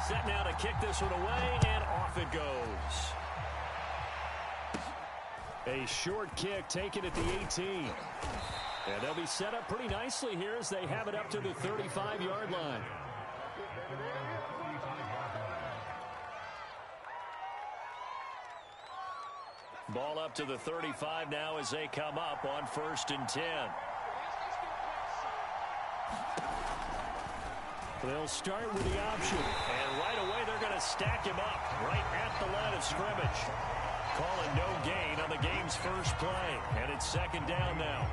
Set now to kick this one away, and off it goes. A short kick taken at the 18. And they'll be set up pretty nicely here as they have it up to the 35-yard line. Ball up to the 35 now as they come up on 1st and 10. They'll start with the option. And right away they're going to stack him up right at the line of scrimmage. Calling no gain on the game's first play. And it's 2nd down now.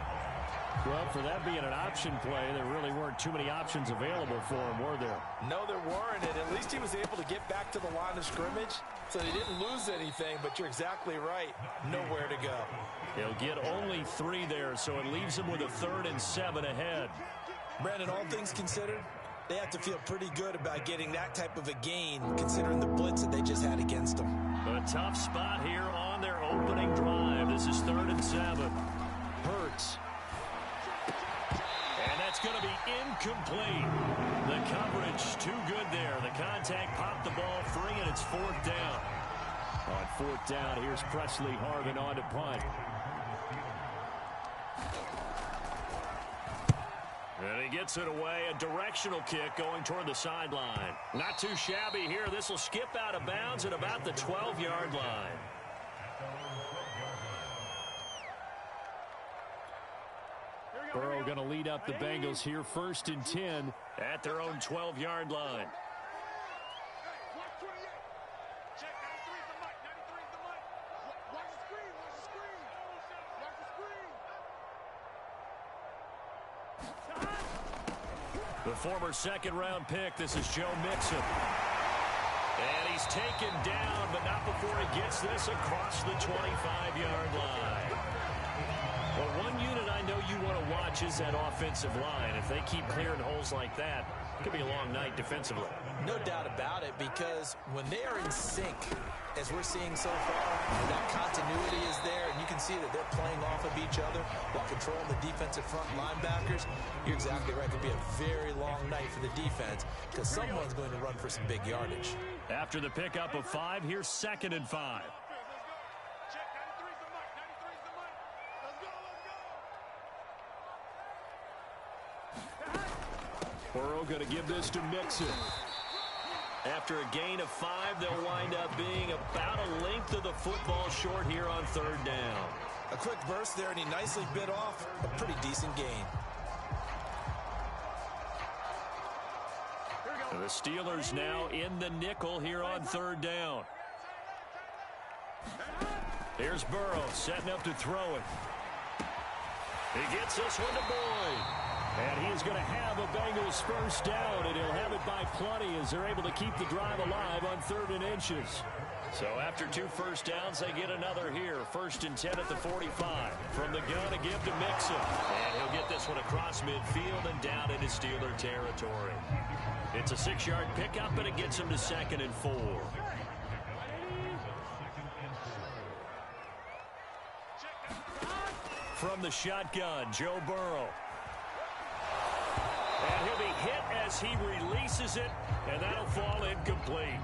Well, for that being an option play, there really weren't too many options available for him, were there? No, there weren't, and at least he was able to get back to the line of scrimmage, so he didn't lose anything, but you're exactly right. Nowhere to go. He'll get only 3 there, so it leaves him with a 3rd and 7 ahead. Brandon, all things considered, they have to feel pretty good about getting that type of a gain, considering the blitz that they just had against them. A tough spot here on their opening drive. This is 3rd and 7. Hurts. And that's going to be incomplete. The coverage too good there. The contact popped the ball free, and it's 4th down. On 4th down, here's Presley Harvin on to punt. And he gets it away. A directional kick going toward the sideline. Not too shabby here. This will skip out of bounds at about the 12-yard line. Burrow going to lead up the Bengals here, 1st and 10 at their own 12-yard line. The former 2nd-round pick, this is Joe Mixon. And he's taken down, but not before he gets this across the 25-yard line. Well, one unit I know you want to watch is that offensive line. If they keep clearing holes like that, it could be a long night defensively. No doubt about it, because when they are in sync, as we're seeing so far, that continuity is there, and you can see that they're playing off of each other while controlling the defensive front linebackers. You're exactly right. It could be a very long night for the defense because someone's going to run for some big yardage. After the pickup of 5, here's 2nd and 5. Burrow going to give this to Mixon. After a gain of 5, they'll wind up being about a length of the football short here on 3rd down. A quick burst there, and he nicely bit off a pretty decent gain. The Steelers now in the nickel here on 3rd down. Here's Burrow setting up to throw it. He gets this one to Boyd. And he's going to have a Bengals first down, and he'll have it by plenty as they're able to keep the drive alive on 3rd and inches. So after 2 first downs, they get another here. 1st and 10 at the 45. From the gun to give to Mixon. And he'll get this one across midfield and down into Steeler territory. It's a 6-yard pickup, and it gets him to 2nd and 4. From the shotgun, Joe Burrow. And he'll be hit as he releases it, and that'll fall incomplete.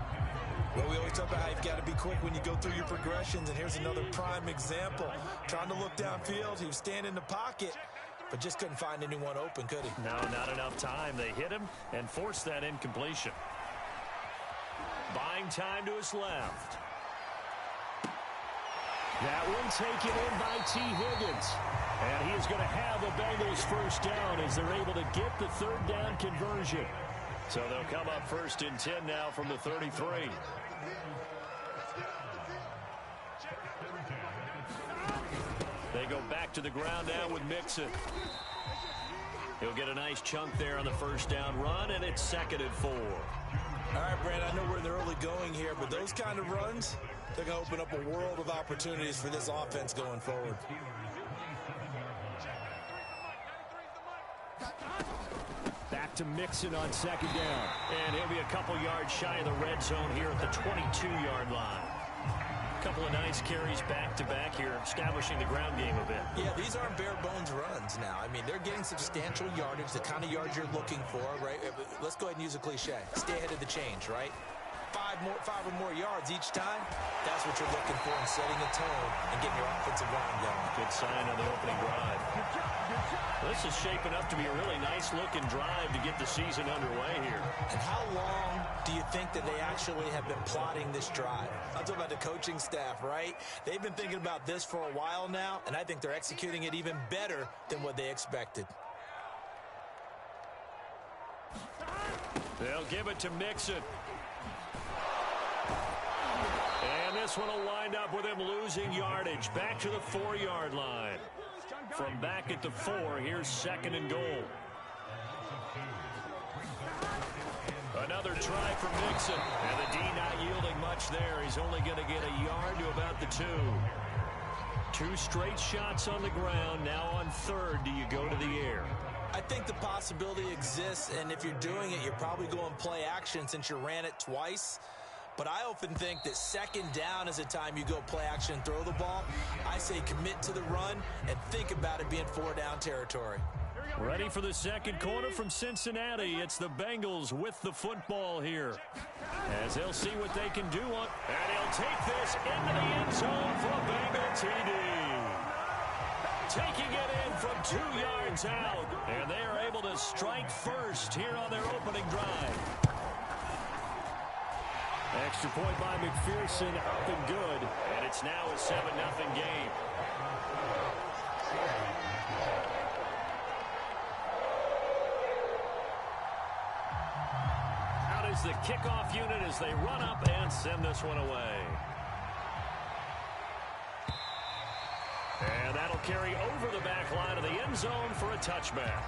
Well, we always talk about how you've got to be quick when you go through your progressions, and here's another prime example. Trying to look downfield, he was standing in the pocket, but just couldn't find anyone open, could he? No, not enough time. They hit him and forced that incompletion. Buying time to his left. That one taken in by T. Higgins. And he is going to have a Bengals first down as they're able to get the 3rd down conversion. So they'll come up 1st and 10 now from the 33. They go back to the ground now with Mixon. He'll get a nice chunk there on the first down run, and it's 2nd and 4. All right, Brandon, I know we're in the early going here, but those kind of runs, they're going to open up a world of opportunities for this offense going forward. Back to Mixon on 2nd down. And he'll be a couple yards shy of the red zone here at the 22-yard line. A couple of nice carries back-to-back here, establishing the ground game a bit. Yeah, these aren't bare-bones runs now. I mean, they're getting substantial yardage, the kind of yards you're looking for, right? Let's go ahead and use a cliche. Stay ahead of the change, right? five or more yards each time, that's what you're looking for in setting a tone and getting your offensive line going. Good sign on the opening drive. This is shaping up to be a really nice-looking drive to get the season underway here. And how long do you think that they actually have been plotting this drive? I'm talking about the coaching staff, right? They've been thinking about this for a while now, and I think they're executing it even better than what they expected. They'll give it to Mixon. And this one will wind up with him losing yardage. Back to the 4-yard line. From back at the 4, here's 2nd and goal. Another try for Mixon. And the D not yielding much there. He's only going to get a yard to about the 2. 2 straight shots on the ground. Now on 3rd, do you go to the air? I think the possibility exists, and if you're doing it, you're probably going play action since you ran it twice. But I often think that 2nd down is a time you go play action and throw the ball. I say commit to the run and think about it being 4-down territory. Ready for the 2nd quarter from Cincinnati. It's the Bengals with the football here. As they'll see what they can do on. And he'll take this into the end zone for a Bengal TD. Taking it in from 2 yards out. And they are able to strike first here on their opening drive. Extra point by McPherson, up and good. And it's now a 7-0 game. Out is the kickoff unit as they run up and send this one away. And that'll carry over the back line of the end zone for a touchback.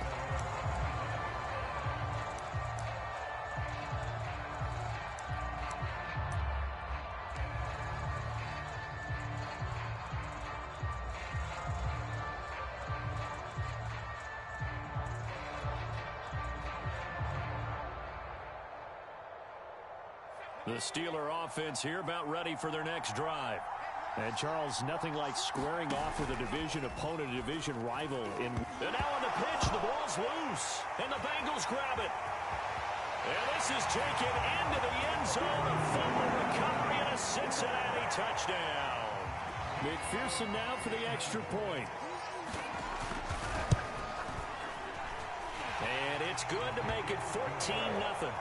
The Steeler offense here about ready for their next drive. And Charles, nothing like squaring off with a division opponent, a division rival. And now on the pitch, the ball's loose. And the Bengals grab it. And this is taken into the end zone. A fumble recovery and a Cincinnati touchdown. McPherson now for the extra point. And it's good to make it 14-0.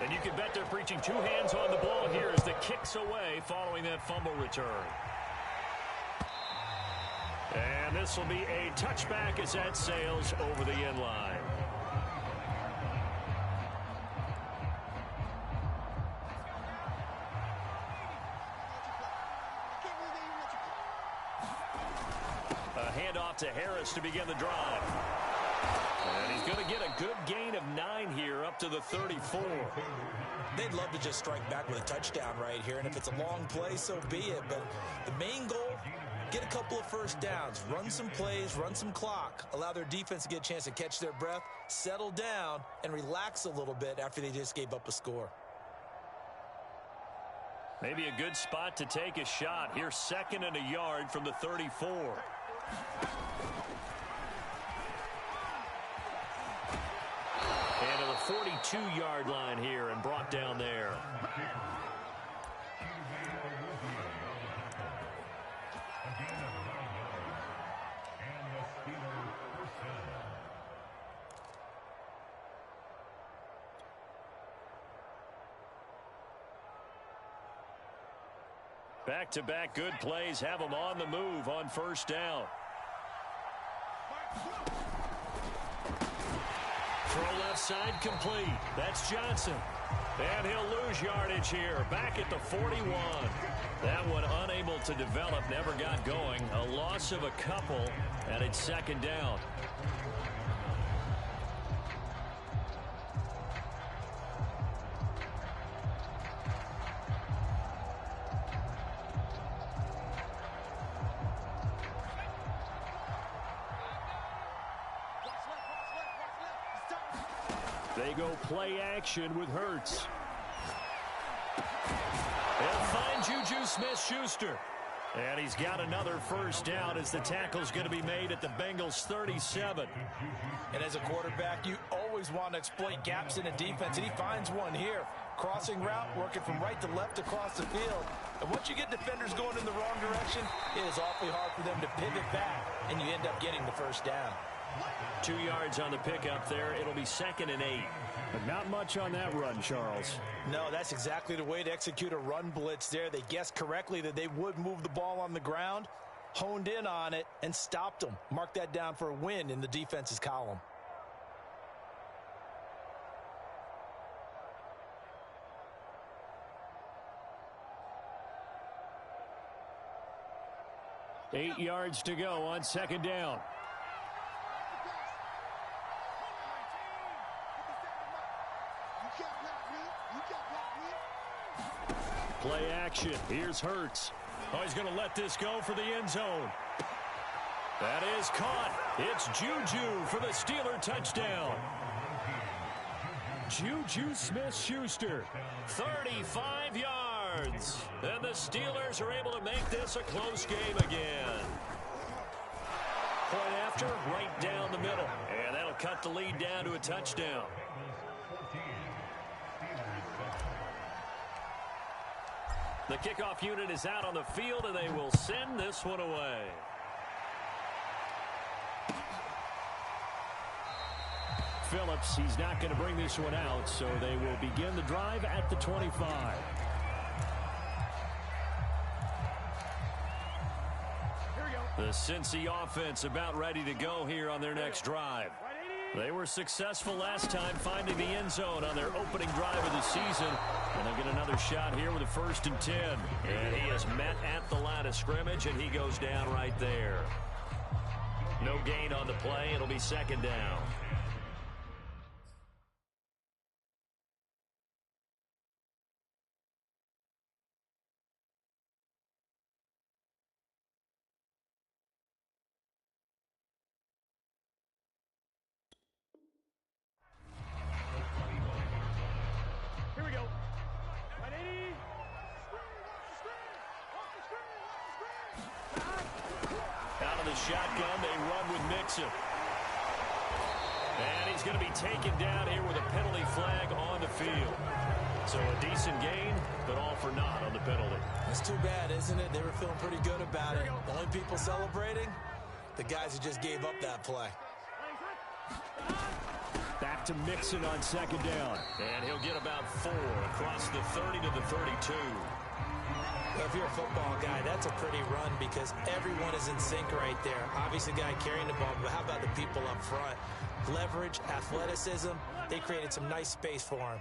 And you can bet they're preaching 2 hands on the ball here as the kick's away following that fumble return. And this will be a touchback as that sails over the end line. A handoff to Harris to begin the drive. And he's going to get a good gain of 9 here up to the 34. They'd love to just strike back with a touchdown right here, and if it's a long play, so be it. But the main goal, get a couple of first downs, run some plays, run some clock, allow their defense to get a chance to catch their breath, settle down, and relax a little bit after they just gave up a score. Maybe a good spot to take a shot. Here's 2nd and a yard from the 34. And to the 42-yard line here and brought down there. Back-to-back good plays have them on the move on 1st down. Throw left side complete. That's Johnson. And he'll lose yardage here. Back at the 41. That one unable to develop. Never got going. A loss of a couple. And it's 2nd down. They go play action with Hurts. They'll find Juju Smith-Schuster. And he's got another first down as the tackle's going to be made at the Bengals 37. And as a quarterback, you always want to exploit gaps in a defense, and he finds one here. Crossing route, working from right to left across the field. And once you get defenders going in the wrong direction, it is awfully hard for them to pivot back, and you end up getting the first down. 2 yards on the pickup there. It'll be 2nd and 8. But not much on that run, Charles. No, that's exactly the way to execute a run blitz there. They guessed correctly that they would move the ball on the ground, honed in on it, and stopped them. Mark that down for a win in the defense's column. Eight yards to go on 2nd down. Play action. Here's Hurts. Oh, he's going to let this go for the end zone. That is caught. It's Juju for the Steeler touchdown. Juju Smith-Schuster, 35 yards. And the Steelers are able to make this a close game again. Point after, right down the middle. And that'll cut the lead down to a touchdown. The kickoff unit is out on the field, and they will send this one away. Phillips, he's not going to bring this one out, so they will begin the drive at the 25. The Cincy offense about ready to go here on their next drive. They were successful last time finding the end zone on their opening drive of the season. And they'll get another shot here with a 1st and 10. And he is met at the line of scrimmage, and he goes down right there. No gain on the play. It'll be 2nd down. Shotgun, they run with Mixon. And he's going to be taken down here with a penalty flag on the field. So a decent gain, but all for naught on the penalty. It's too bad, isn't it? They were feeling pretty good about it. The only people celebrating, the guys who just gave up that play. Back to Mixon on 2nd down. And he'll get about 4 across the 30 to the 32. Well, if you're a football guy, that's a pretty run because everyone is in sync right there. Obviously, the guy carrying the ball, but how about the people up front? Leverage, athleticism, they created some nice space for him.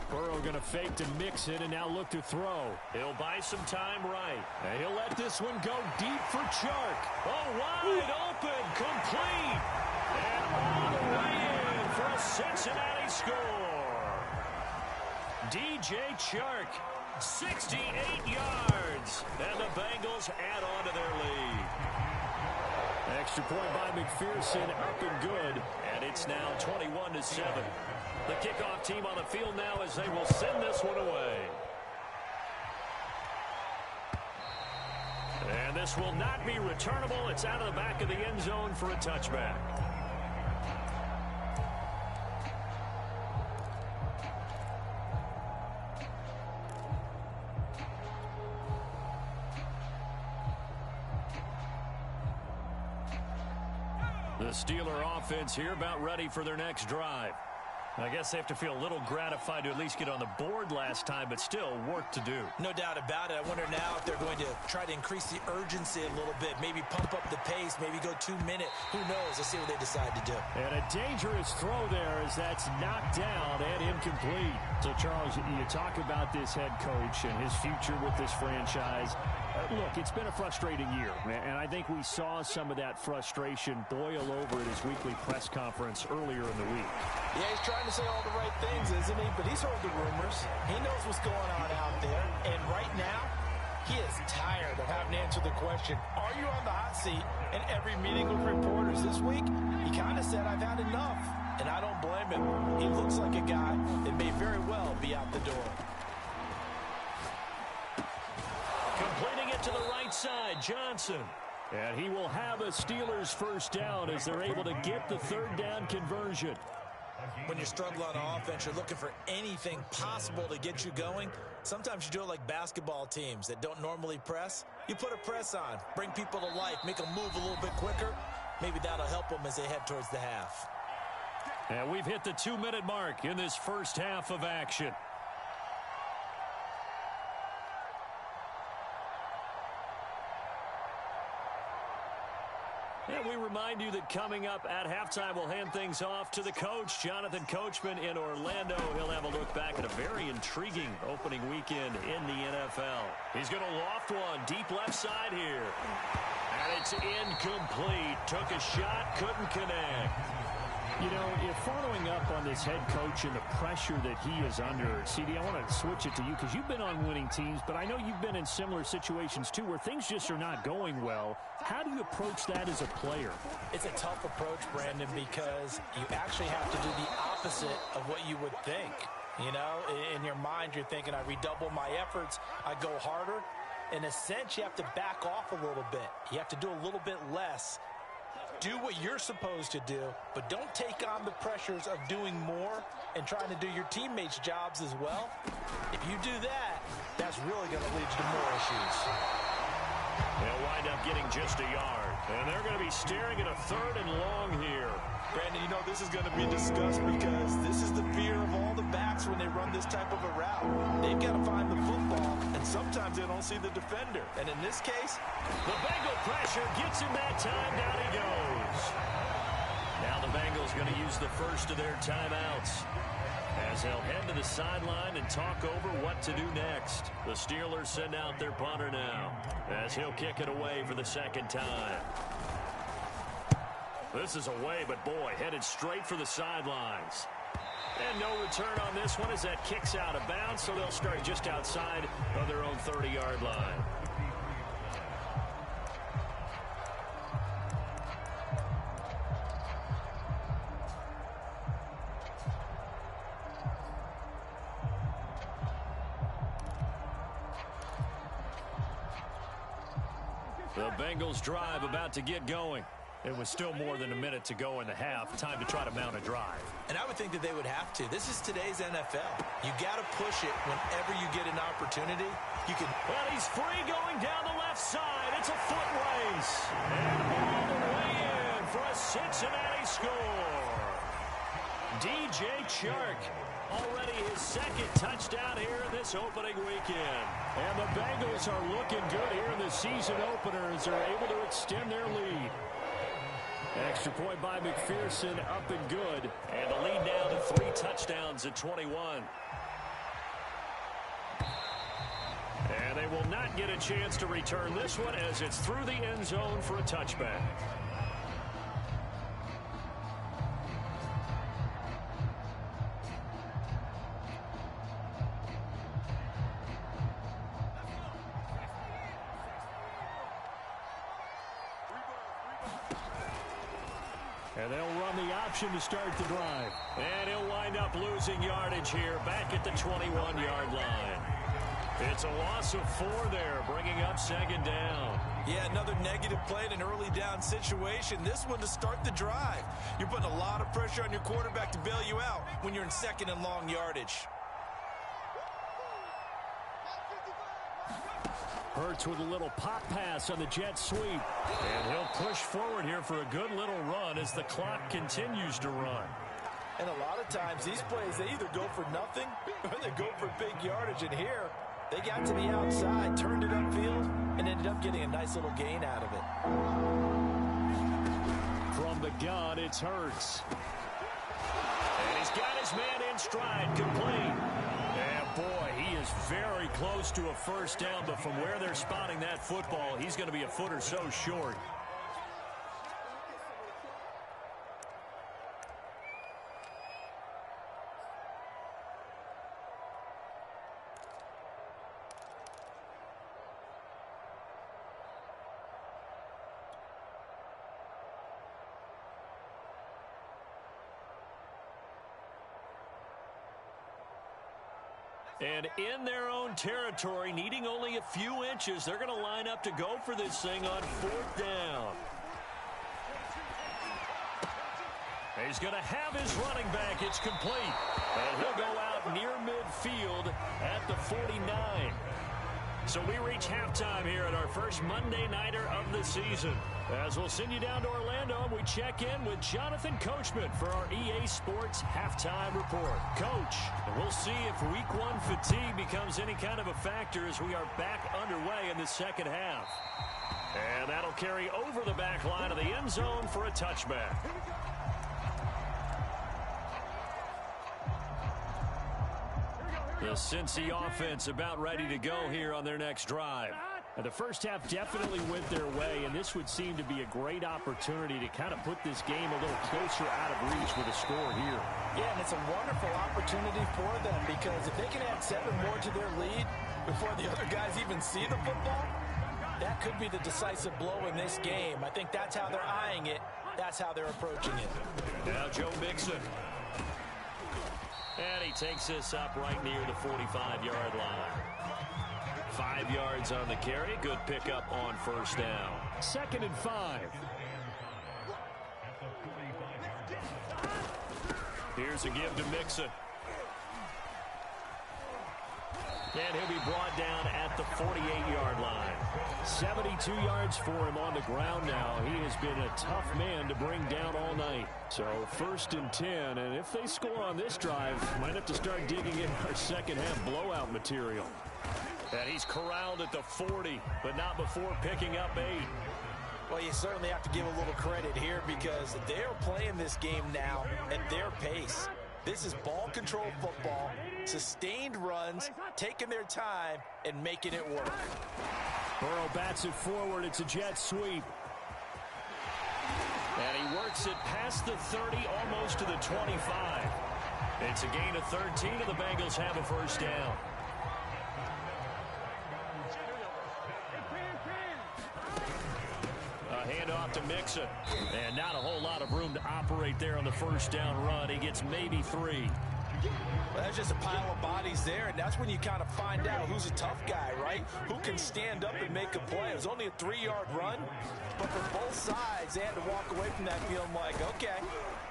Burrow going to fake to Mixon and now look to throw. He'll buy some time right. And he'll let this one go deep for Chark. Oh, wide open, complete. And all the way in for a Cincinnati score. DJ Chark, 68 yards, and the Bengals add on to their lead. Extra point by McPherson, up and good, and it's now 21-7. The kickoff team on the field now as they will send this one away. And this will not be returnable. It's out of the back of the end zone for a touchback. The Steeler offense here about ready for their next drive. I guess they have to feel a little gratified to at least get on the board last time, but still work to do. No doubt about it. I wonder now if they're going to try to increase the urgency a little bit, maybe pump up the pace, maybe go 2-minute. Who knows? Let's see what they decide to do. And a dangerous throw there as that's knocked down and incomplete. So, Charles, you talk about this head coach and his future with this franchise. Look, it's been a frustrating year, and I think we saw some of that frustration boil over at his weekly press conference earlier in the week. Yeah, he's trying to say all the right things, isn't he? But he's heard the rumors. He knows what's going on out there. And right now, he is tired of having to answer the question, are you on the hot seat? In every meeting with reporters this week, he kind of said, I've had enough. And I don't blame him. He looks like a guy that may very well be out the door. side, Johnson. And he will have a Steelers first down as they're able to get the third down conversion. When you're struggling on offense, you're looking for anything possible to get you going. Sometimes you do it like basketball teams that don't normally press. You put a press on, bring people to life, make them move a little bit quicker. Maybe that'll help them as they head towards the half. And we've hit the 2-minute mark in this first half of action. And we remind you that coming up at halftime, we'll hand things off to the coach, Jonathan Coachman in Orlando. He'll have a look back at a very intriguing opening weekend in the NFL. He's going to loft one deep left side here. And it's incomplete. Took a shot, couldn't connect. You know, if following up on this head coach and the pressure that he is under, CD, I want to switch it to you because you've been on winning teams, but I know you've been in similar situations too where things just are not going well. How do you approach that as a player? It's a tough approach, Brandon, because you actually have to do the opposite of what you would think. You know, in your mind, you're thinking, I redouble my efforts, I go harder. In a sense, you have to back off a little bit. You have to do a little bit less. Do what you're supposed to do, but don't take on the pressures of doing more and trying to do your teammates' jobs as well. If you do that, that's really going to lead you to more issues. They'll wind up getting just a yard. And they're going to be staring at a 3rd and long here. Brandon, you know this is going to be discussed because this is the fear of all the backs when they run this type of a route. They've got to find the football, and sometimes they don't see the defender. And in this case, the Bengal pressure gets him that time. Down he goes. Now the Bengals going to use the first of their timeouts as they'll head to the sideline and talk over what to do next. The Steelers send out their punter now as he'll kick it away for the second time. This is away, but boy, headed straight for the sidelines. And no return on this one as that kicks out of bounds, so they'll start just outside of their own 30-yard line. The Bengals drive about to get going. It was still more than a minute to go in the half. Time to try to mount a drive. And I would think that they would have to. This is today's NFL. You got to push it whenever you get an opportunity. You can. Well, he's free going down the left side. It's a foot race. And all the way in for a Cincinnati score. DJ Chark. Already his second touchdown here in this opening weekend. And the Bengals are looking good here in the season opener as they're able to extend their lead. Extra point by McPherson, up and good. And the lead now to 3 touchdowns at 21. And they will not get a chance to return this one as it's through the end zone for a touchback. And they'll run the option to start the drive. And he'll wind up losing yardage here back at the 21-yard line. It's a loss of 4 there, bringing up second down. Yeah, another negative play in an early down situation. This one to start the drive. You're putting a lot of pressure on your quarterback to bail you out when you're in second and long yardage. Hurts with a little pop pass on the jet sweep. And he'll push forward here for a good little run as the clock continues to run. And a lot of times these plays, they either go for nothing or they go for big yardage. And here, they got to the outside, turned it upfield, and ended up getting a nice little gain out of it. From the gun, it's Hurts. And he's got his man in stride, complete. And boy, he is very close to a first down, but from where they're spotting that football, he's going to be a foot or so short. And in their own territory, needing only a few inches, they're going to line up to go for this thing on 4th down. He's going to have his running back. It's complete. And he'll go out near midfield at the 49. So we reach halftime here at our first Monday Nighter of the season. As we'll send you down to Orlando, and we check in with Jonathan Coachman for our EA Sports Halftime Report. Coach, we'll see if Week 1 fatigue becomes any kind of a factor as we are back underway in the second half. And that'll carry over the back line of the end zone for a touchback. The Cincy offense about ready to go here on their next drive. The first half definitely went their way, and this would seem to be a great opportunity to kind of put this game a little closer out of reach with a score here. Yeah, and it's a wonderful opportunity for them because if they can add 7 more to their lead before the other guys even see the football, that could be the decisive blow in this game. I think that's how they're eyeing it. That's how they're approaching it. Now Joe Mixon. And he takes this up right near the 45-yard line. 5 yards on the carry. Good pickup on 1st down. 2nd and 5. Here's a give to Mixon. And he'll be brought down at the 48-yard line. 72 yards for him on the ground now. He has been a tough man to bring down all night. So 1st and 10, and if they score on this drive, might have to start digging in our second half blowout material. And he's corralled at the 40, but not before picking up 8. Well, you certainly have to give a little credit here because they're playing this game now at their pace. This is ball control football, sustained runs, taking their time, and making it work. Burrow bats it forward. It's a jet sweep. And he works it past the 30, almost to the 25. It's a gain of 13, and the Bengals have a 1st down. Handoff to Mixon. And not a whole lot of room to operate there on the 1st down run. He gets maybe 3. Well, that's just a pile of bodies there, and that's when you kind of find out who's a tough guy, right? Who can stand up and make a play. It was only a 3-yard run, but for both sides, they had to walk away from that feeling like, okay,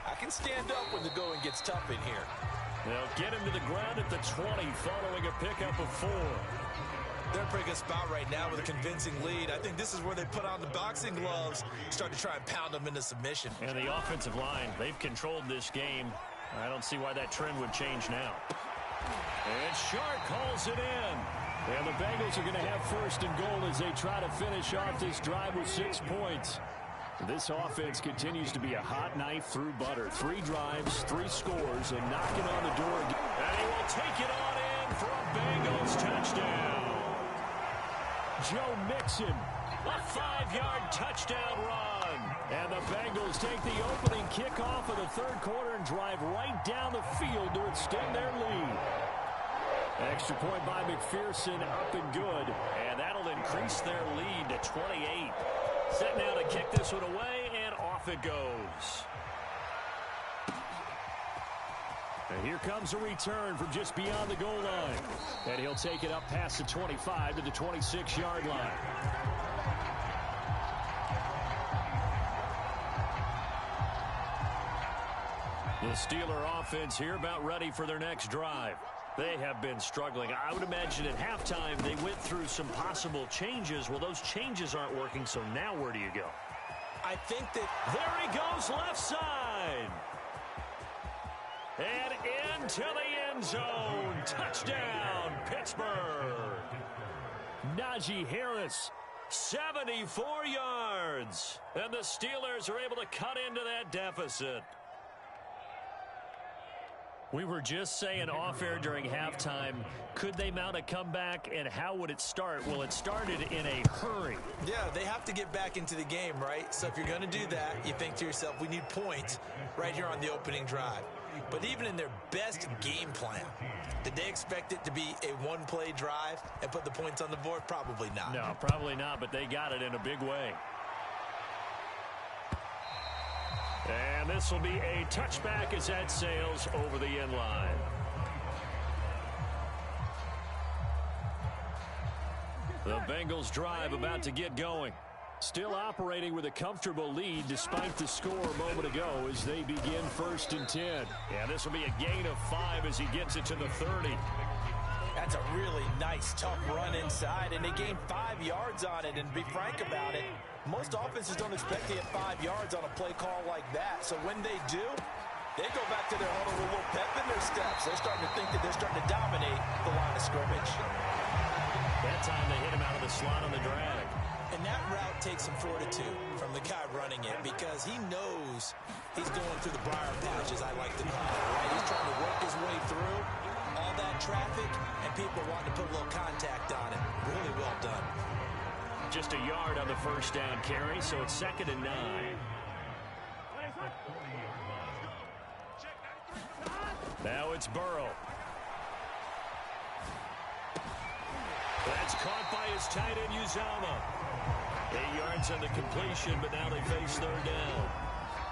I can stand up when the going gets tough in here. They'll get him to the ground at the 20 following a pickup of 4. They're in a pretty good spot right now with a convincing lead. I think this is where they put on the boxing gloves, start to try and pound them into submission. And the offensive line, they've controlled this game. I don't see why that trend would change now. And Shark calls it in. And the Bengals are going to have 1st and goal as they try to finish off this drive with 6 points. This offense continues to be a hot knife through butter. 3 drives, 3 scores, and knocking on the door again. And he will take it on in for a Bengals touchdown. Joe Mixon. A 5-yard touchdown run. And the Bengals take the opening kickoff of the 3rd quarter and drive right down the field to extend their lead. Extra point by McPherson, up and good. And that'll increase their lead to 28. Set now to kick this one away, and off it goes. And here comes a return from just beyond the goal line. And he'll take it up past the 25 to the 26-yard line. The Steeler offense here about ready for their next drive. They have been struggling. I would imagine at halftime they went through some possible changes. Well, those changes aren't working, so now where do you go? I think that... There he goes, left side. And into the end zone. Touchdown, Pittsburgh. Najee Harris. 74 yards. And the Steelers are able to cut into that deficit. We were just saying off-air during halftime, could they mount a comeback, and how would it start? Well, it started in a hurry. Yeah, they have to get back into the game, right? So if you're going to do that, you think to yourself, we need points right here on the opening drive. But even in their best game plan, did they expect it to be a one-play drive and put the points on the board? Probably not. No, probably not, but they got it in a big way. And this will be a touchback as that sails over the end line. The Bengals drive about to get going. Still operating with a comfortable lead despite the score a moment ago as they begin 1st and 10. And this will be a gain of 5 as he gets it to the 30. That's a really nice, tough run inside, and they gained 5 yards on it. And to be frank about it, most offenses don't expect to get 5 yards on a play call like that. So when they do, they go back to their huddle with a little pep in their steps. They're starting to think that they're starting to dominate the line of scrimmage. That time they hit him out of the slot on the drag. And that route takes some fortitude from the guy running it because he knows he's going through the briar patch, as I like to call it, right? He's trying to work his way through all that traffic, and people wanting to put a little contact on it. Really well done. Just a yard on the first down carry, so it's 2nd and 9. Now it's Burrow. That's caught by his tight end, Uzama. 8 yards on the completion, but now they face 3rd down.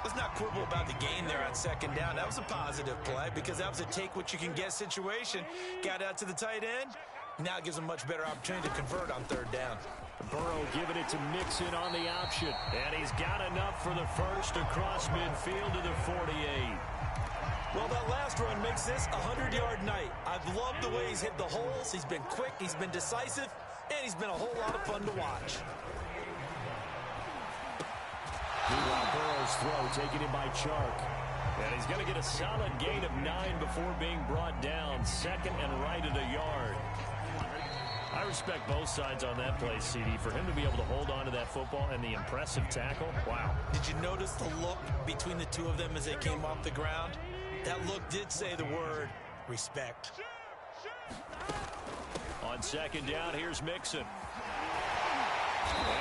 Let's not quibble about the gain there on 2nd down. That was a positive play because that was a take-what-you-can-get situation. Got out to the tight end. Now it gives him a much better opportunity to convert on 3rd down. Burrow giving it to Mixon on the option. And he's got enough for the first across midfield to the 48. Well, that last run makes this a 100-yard night. I've loved the way he's hit the holes. He's been quick, he's been decisive, and he's been a whole lot of fun to watch. Meanwhile, Burrow's throw taken in by Chark. And he's going to get a solid gain of 9 before being brought down. 2nd and right at a yard. I respect both sides on that play, CD. For him to be able to hold on to that football and the impressive tackle, wow. Did you notice the look between the two of them as they came off the ground? That look did say the word respect. On 2nd down, here's Mixon. And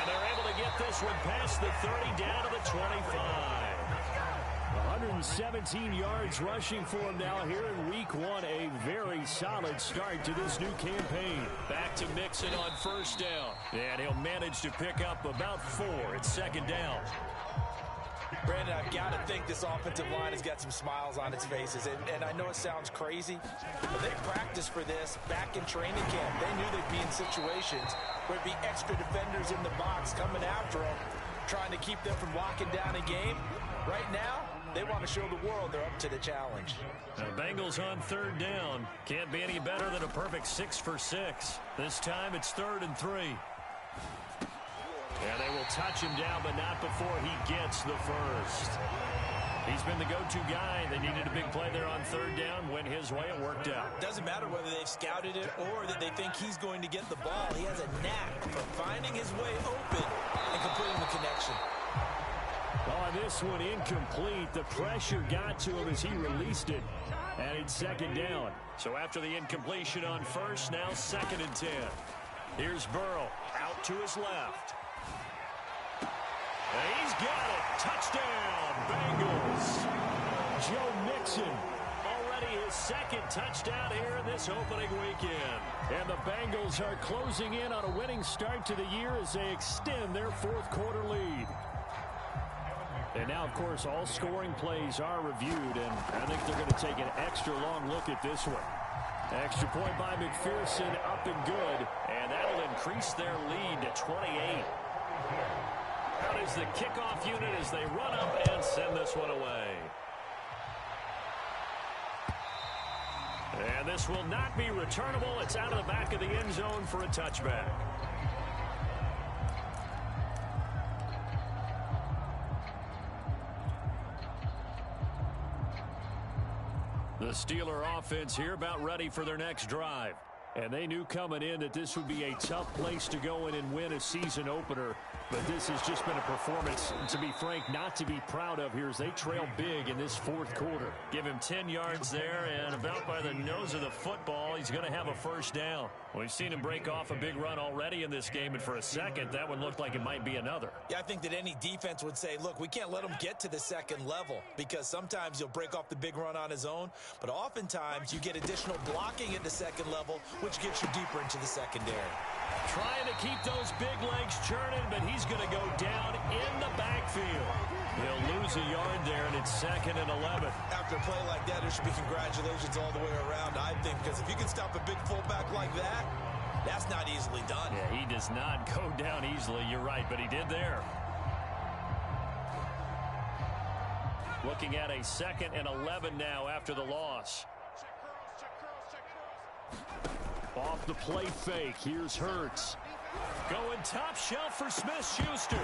they're able to get this one past the 30 down to the 25. 117 yards rushing for him now here in week 1. A very solid start to this new campaign. Back to Mixon on 1st down. And he'll manage to pick up about 4 at 2nd down. Brandon, I've got to think this offensive line has got some smiles on its faces. And I know it sounds crazy, but they practiced for this back in training camp. They knew they'd be in situations where it'd be extra defenders in the box coming after them, trying to keep them from locking down a game. Right now, they want to show the world they're up to the challenge. The Bengals on 3rd down. Can't be any better than a perfect 6 for 6. This time it's 3rd and 3. And they will touch him down, but not before he gets the first. He's been the go-to guy. They needed a big play there on 3rd down. Went his way, it worked out. Doesn't matter whether they've scouted it or that they think he's going to get the ball. He has a knack for finding his way open and completing the connection. On this one, incomplete. The pressure got to him as he released it. And it's 2nd down. So after the incompletion on 1st, now 2nd and 10. Here's Burrow out to his left. And he's got it. Touchdown, Bengals. Joe Mixon. Already his 2nd touchdown here in this opening weekend. And the Bengals are closing in on a winning start to the year as they extend their 4th quarter lead. And now, of course, all scoring plays are reviewed, and I think they're going to take an extra long look at this one. Extra point by McPherson, up and good. And that'll increase their lead to 28. Out is the kickoff unit as they run up and send this one away. And this will not be returnable. It's out of the back of the end zone for a touchback. The Steeler offense here about ready for their next drive. And they knew coming in that this would be a tough place to go in and win a season opener. But this has just been a performance, to be frank, not to be proud of here as they trail big in this 4th quarter. Give him 10 yards there, and about by the nose of the football, he's going to have a 1st down. We've seen him break off a big run already in this game, and for a second, that one looked like it might be another. Yeah, I think that any defense would say, look, we can't let him get to the 2nd level because sometimes he'll break off the big run on his own, but oftentimes you get additional blocking at the 2nd level, which gets you deeper into the secondary. Trying to keep those big legs churning, but he's going to go down in the backfield. He'll lose a yard there, and it's 2nd and 11. After a play like that, there should be congratulations all the way around, I think, because if you can stop a big fullback like that, That's not easily done. Yeah, he does not go down easily. You're right, but he did there. Looking at a 2nd and 11 now after the loss. Off the play fake. Here's Hurts. Going top shelf for Smith-Schuster.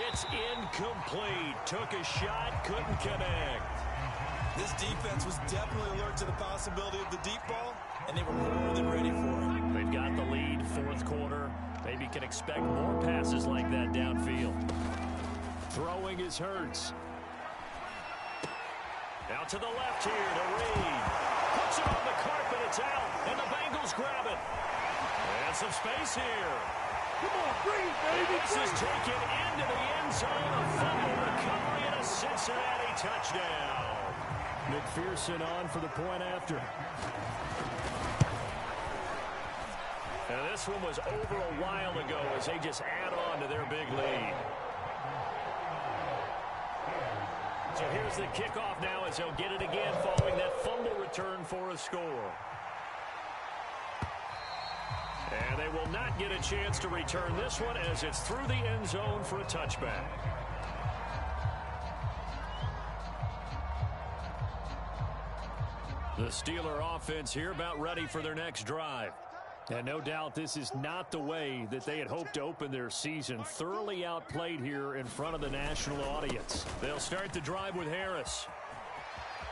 It's incomplete. Took a shot, couldn't connect. This defense was definitely alert to the possibility of the deep ball, and they were more than ready for it. They've got the lead, 4th quarter. Maybe can expect more passes like that downfield. Throwing is Hurts. Out to the left here to Reed. Puts it on the carpet, it's out, and the Bengals grab it. And some space here. Come on, bring it, baby. This is taken into the end zone. A fumble recovery and a Cincinnati touchdown. McPherson on for the point after. And this one was over a while ago as they just add on to their big lead. So here's the kickoff now as they'll get it again following that fumble return for a score. And they will not get a chance to return this one as it's through the end zone for a touchback. The Steeler offense here about ready for their next drive. And no doubt this is not the way that they had hoped to open their season. Thoroughly outplayed here in front of the national audience. They'll start the drive with Harris.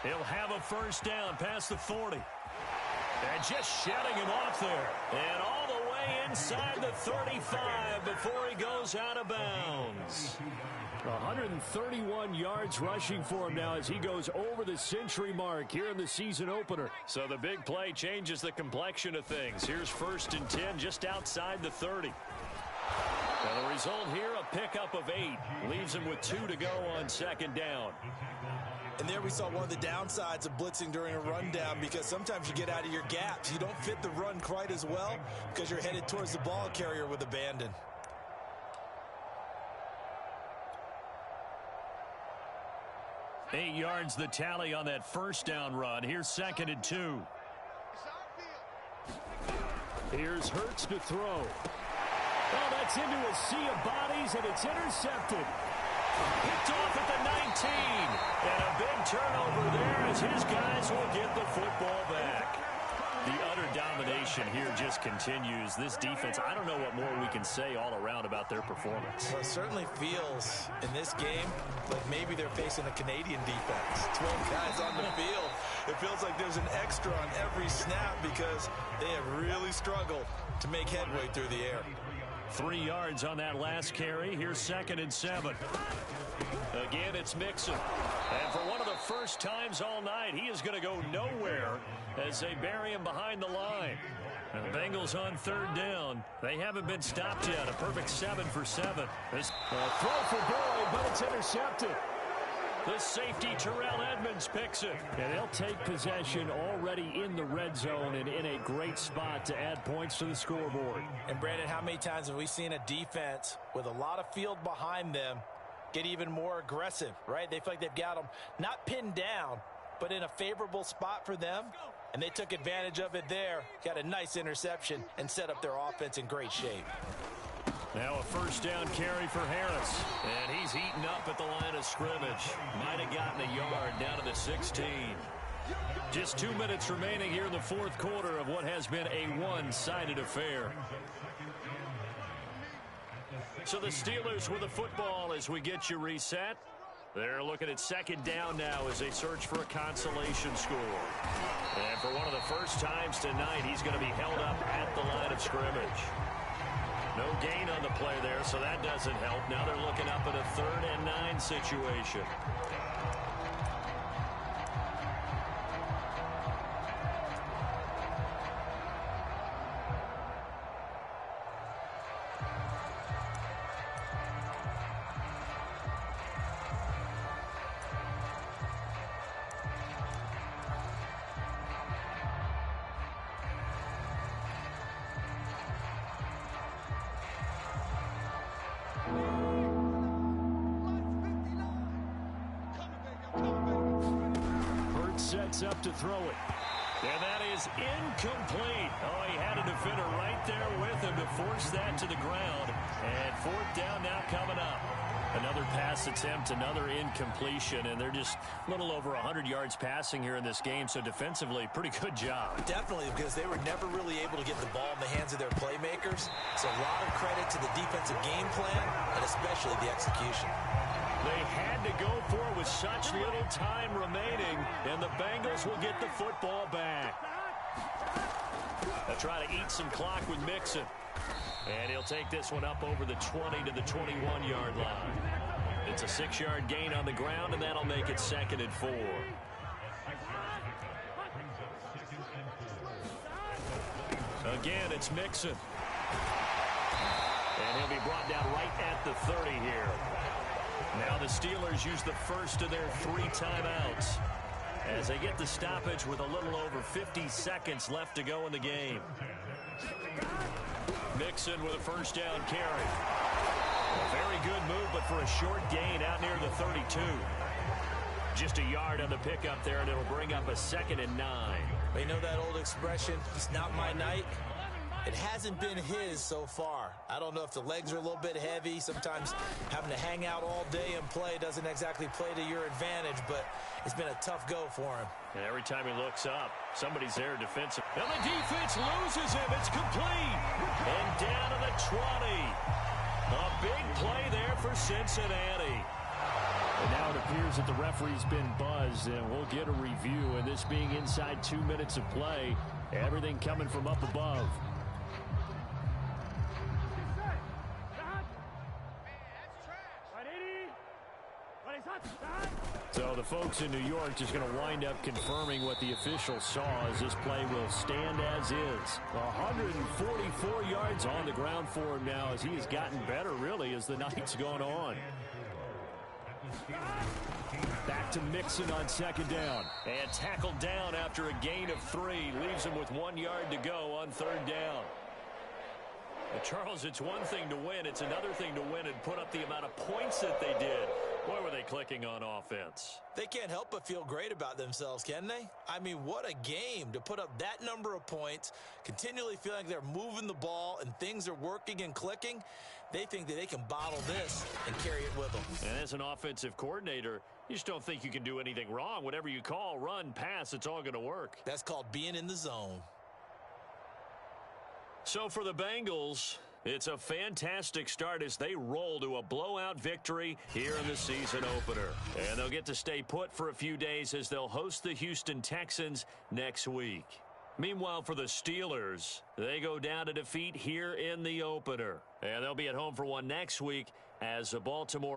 He'll have a first down past the 40. And just shutting him off there. And all the way inside the 35 before he goes out of bounds. 131 yards rushing for him now as he goes over the century mark here in the season opener. So the big play changes the complexion of things. Here's 1st and 10 just outside the 30. And the result here, a pickup of 8. Leaves him with 2 to go on 2nd down. And there we saw one of the downsides of blitzing during a rundown, because sometimes you get out of your gaps. You don't fit the run quite as well because you're headed towards the ball carrier with abandon. Eight yards the tally on that first down run. Here's 2nd and 2. Here's Hurts to throw. Oh, that's into a sea of bodies, and it's intercepted. Picked off at the 19. And a big turnover there as his guys will get the football back. The utter domination here just continues. This defense, I don't know what more we can say all around about their performance. Well, it certainly feels in this game like maybe they're facing a Canadian defense. 12 guys on the field. It feels like there's an extra on every snap because they have really struggled to make headway through the air. 3 yards on that last carry. Here's 2nd and 7. Again, it's Mixon. And for one of the first times all night, he is going to go nowhere as they bury him behind the line. And the Bengals on 3rd down. They haven't been stopped yet. A perfect 7 for 7. This throw for Boyd, but it's intercepted. The safety, Terrell Edmonds, picks it. And they'll take possession already in the red zone and in a great spot to add points to the scoreboard. And, Brandon, how many times have we seen a defense with a lot of field behind them get even more aggressive, right? They feel like they've got them not pinned down, but in a favorable spot for them. And they took advantage of it there. Got a nice interception and set up their offense in great shape. Now a first down carry for Harris. And he's eaten up at the line of scrimmage. Might have gotten a yard down to the 16. Just 2 minutes remaining here in the 4th quarter of what has been a one-sided affair. So the Steelers with the football as we get you reset. They're looking at 2nd down now as they search for a consolation score. And for one of the first times tonight, he's going to be held up at the line of scrimmage. No gain on the play there, so that doesn't help. Now they're looking up at a 3rd and 9 situation. Sets up to throw it. And that is incomplete. Oh, he had a defender right there to force that to the ground. And fourth down now coming up. Another pass attempt, another incompletion, and they're just a little over 100 yards passing here in this game, so defensively, pretty good job. Definitely, because they were never really able to get the ball in the hands of their playmakers. So a lot of credit to the defensive game plan, and especially the execution. They had to go for it with such little time remaining, and the Bengals will get the football back. They'll try to eat some clock with Mixon. And he'll take this one up over the 20 to the 21-yard line. It's a 6-yard gain on the ground, and that'll make it 2nd and 4. Again, it's Mixon. And he'll be brought down right at the 30 here. Now the Steelers use the first of their 3 timeouts as they get the stoppage with a little over 50 seconds left to go in the game. Mixon with a first down carry. A very good move, but for a short gain out near the 32. Just a yard on the pickup there, and it'll bring up a 2nd and 9. You know that old expression, it's not my night? It hasn't been his so far. I don't know if the legs are a little bit heavy. Sometimes having to hang out all day and play doesn't exactly play to your advantage, but it's been a tough go for him. And every time he looks up, somebody's there defensive. And the defense loses him. It's complete. And down to the 20. A big play there for Cincinnati. And now it appears that the referee's been buzzed, and we'll get a review. And this being inside 2 minutes of play, everything coming from up above. So the folks in New York just going to wind up confirming what the officials saw, as this play will stand as is. 144 yards on the ground for him now, as he has gotten better, really, as the night's gone on. Back to Mixon on 2nd down. And tackled down after a gain of 3. Leaves him with 1 yard to go on 3rd down. Well, Charles, it's one thing to win. It's another thing to win and put up the amount of points that they did. Boy, were they clicking on offense. They can't help but feel great about themselves, can they? I mean, what a game to put up that number of points, continually feeling like they're moving the ball and things are working and clicking. They think that they can bottle this and carry it with them. And as an offensive coordinator, you just don't think you can do anything wrong. Whatever you call, run, pass, it's all going to work. That's called being in the zone. So for the Bengals, it's a fantastic start as they roll to a blowout victory here in the season opener. And they'll get to stay put for a few days as they'll host the Houston Texans next week. Meanwhile, for the Steelers, they go down to defeat here in the opener. And they'll be at home for one next week as the Baltimore